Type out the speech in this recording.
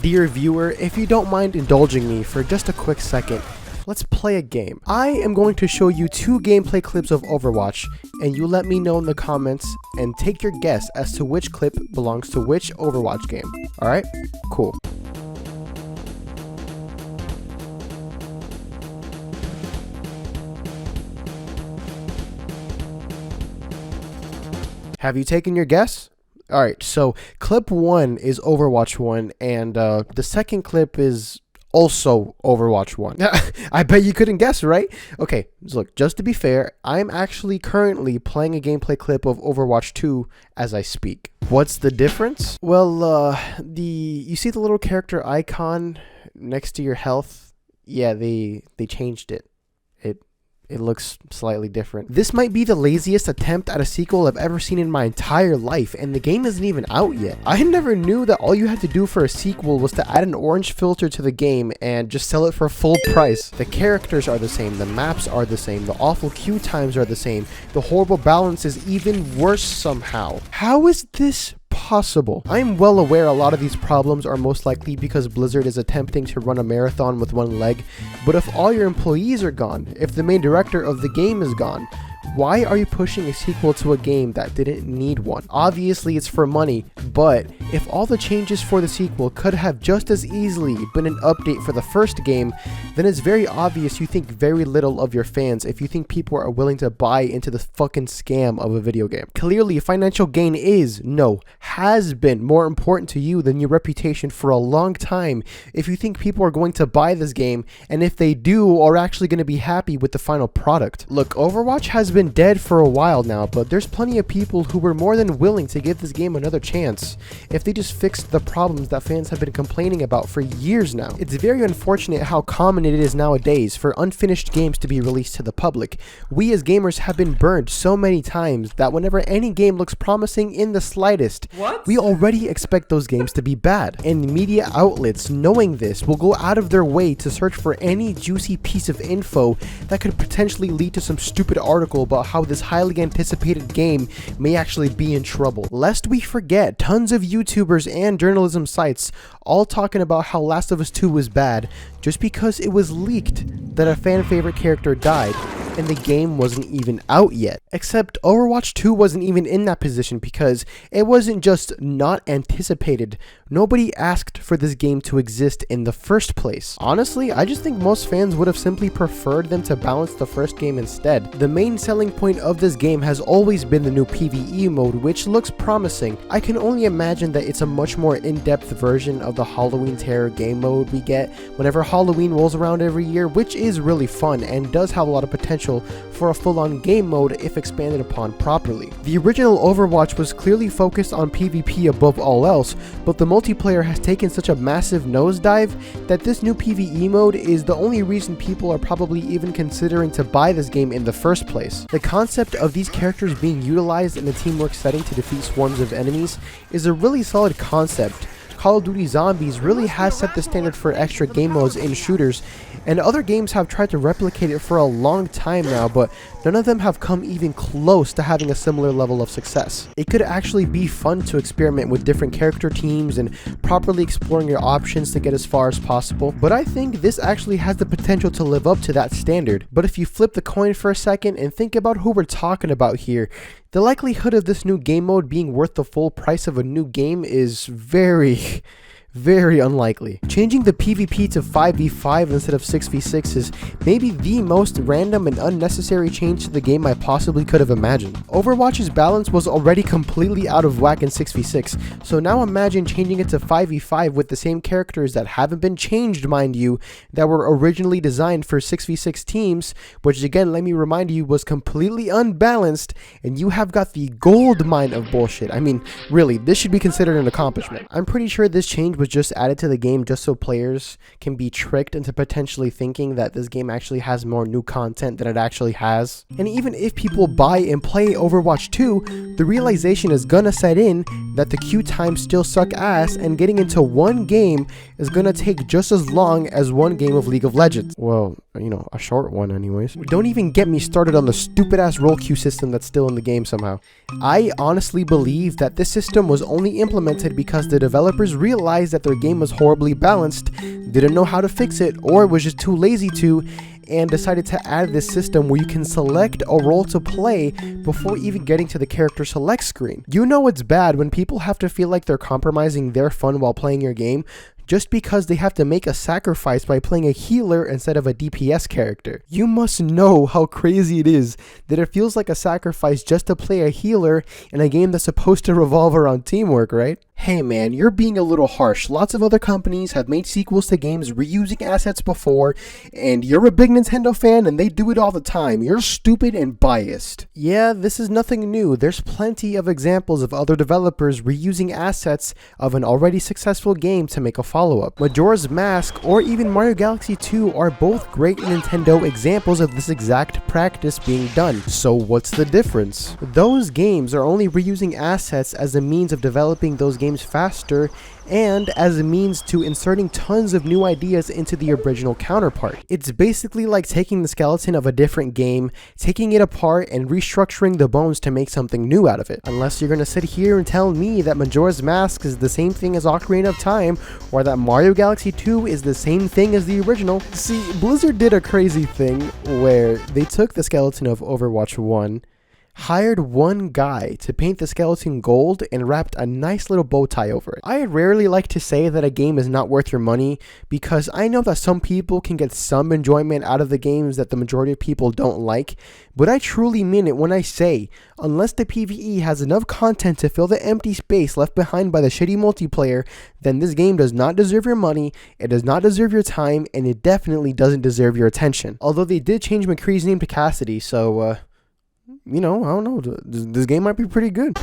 Dear viewer, if you don't mind indulging me for just a quick second, let's play a game. I am going to show you 2 gameplay clips of Overwatch, and you let me know in the comments and take your guess as to which clip belongs to which Overwatch game. Alright? Cool. Have you taken your guess? Alright, so clip 1 is Overwatch 1, and the second clip is also Overwatch 1. I bet you couldn't guess, right? Okay, so look, just to be fair, I'm actually currently playing a gameplay clip of Overwatch 2 as I speak. What's the difference? Well, you see the little character icon next to your health? Yeah, they changed it. It looks slightly different. This might be the laziest attempt at a sequel I've ever seen in my entire life, and the game isn't even out yet. I never knew that all you had to do for a sequel was to add an orange filter to the game and just sell it for full price. The characters are the same, the maps are the same, the awful queue times are the same, the horrible balance is even worse somehow. How is this possible? I am well aware a lot of these problems are most likely because Blizzard is attempting to run a marathon with one leg, but if all your employees are gone, if the main director of the game is gone, why are you pushing a sequel to a game that didn't need one? Obviously it's for money, but if all the changes for the sequel could have just as easily been an update for the first game, then it's very obvious you think very little of your fans if you think people are willing to buy into the fucking scam of a video game. Clearly, financial gain has been more important to you than your reputation for a long time if you think people are going to buy this game, and if they do, are actually going to be happy with the final product. Look, Overwatch has been dead for a while now, but there's plenty of people who were more than willing to give this game another chance if they just fixed the problems that fans have been complaining about for years now. It's very unfortunate how common it is nowadays for unfinished games to be released to the public. We as gamers have been burned so many times that whenever any game looks promising in the slightest, we already expect those games to be bad. And media outlets, knowing this, will go out of their way to search for any juicy piece of info that could potentially lead to some stupid article about how this highly anticipated game may actually be in trouble. Lest we forget, tons of YouTubers and journalism sites all talking about how Last of Us 2 was bad just because it was leaked that a fan favorite character died and the game wasn't even out yet. Except Overwatch 2 wasn't even in that position because it wasn't just not anticipated, nobody asked for this game to exist in the first place. Honestly, I just think most fans would have simply preferred them to balance the first game instead. The main selling point of this game has always been the new PvE mode, which looks promising. I can only imagine that it's a much more in-depth version of the Halloween Terror game mode we get whenever Halloween rolls around every year, which is really fun and does have a lot of potential for a full-on game mode if expanded upon properly. The original Overwatch was clearly focused on PvP above all else, but the multiplayer has taken such a massive nosedive that this new PvE mode is the only reason people are probably even considering to buy this game in the first place. The concept of these characters being utilized in a teamwork setting to defeat swarms of enemies is a really solid concept. Call of Duty Zombies really has set the standard for extra game modes in shooters, and other games have tried to replicate it for a long time now, but none of them have come even close to having a similar level of success. It could actually be fun to experiment with different character teams and properly exploring your options to get as far as possible, but I think this actually has the potential to live up to that standard. But if you flip the coin for a second and think about who we're talking about here, the likelihood of this new game mode being worth the full price of a new game is very unlikely. Changing the PvP to 5v5 instead of 6v6 is maybe the most random and unnecessary change to the game I possibly could have imagined. Overwatch's balance was already completely out of whack in 6v6, so now imagine changing it to 5v5 with the same characters that haven't been changed, mind you, that were originally designed for 6v6 teams, which again, let me remind you, was completely unbalanced, and you have got the gold mine of bullshit. I mean, really, this should be considered an accomplishment. I'm pretty sure this change was just added to the game just so players can be tricked into potentially thinking that this game actually has more new content than it actually has. And even if people buy and play Overwatch 2, the realization is gonna set in that the queue times still suck ass, and getting into one game is gonna take just as long as one game of League of Legends. Well, you know, a short one anyways. Don't even get me started on the stupid ass role queue system that's still in the game somehow. I honestly believe that this system was only implemented because the developers realized realized that their game was horribly balanced, didn't know how to fix it, or was just too lazy to, and decided to add this system where you can select a role to play before even getting to the character select screen. You know it's bad when people have to feel like they're compromising their fun while playing your game just because they have to make a sacrifice by playing a healer instead of a DPS character. You must know how crazy it is that it feels like a sacrifice just to play a healer in a game that's supposed to revolve around teamwork, right? Hey man, you're being a little harsh. Lots of other companies have made sequels to games reusing assets before, and you're a big Nintendo fan and they do it all the time. You're stupid and biased. Yeah, this is nothing new. There's plenty of examples of other developers reusing assets of an already successful game to make a follow-up. Majora's Mask or even Mario Galaxy 2 are both great Nintendo examples of this exact practice being done. So what's the difference? Those games are only reusing assets as a means of developing those games faster and as a means to inserting tons of new ideas into the original counterpart. It's basically like taking the skeleton of a different game, taking it apart and restructuring the bones to make something new out of it. Unless you're gonna sit here and tell me that Majora's Mask is the same thing as Ocarina of Time, or that Mario Galaxy 2 is the same thing as the original. See, Blizzard did a crazy thing where they took the skeleton of Overwatch 1, hired one guy to paint the skeleton gold and wrapped a nice little bow tie over it. I rarely like to say that a game is not worth your money because I know that some people can get some enjoyment out of the games that the majority of people don't like, but I truly mean it when I say, unless the PvE has enough content to fill the empty space left behind by the shitty multiplayer, then this game does not deserve your money, it does not deserve your time, and it definitely doesn't deserve your attention. Although they did change McCree's name to Cassidy, so you know, I don't know, this game might be pretty good.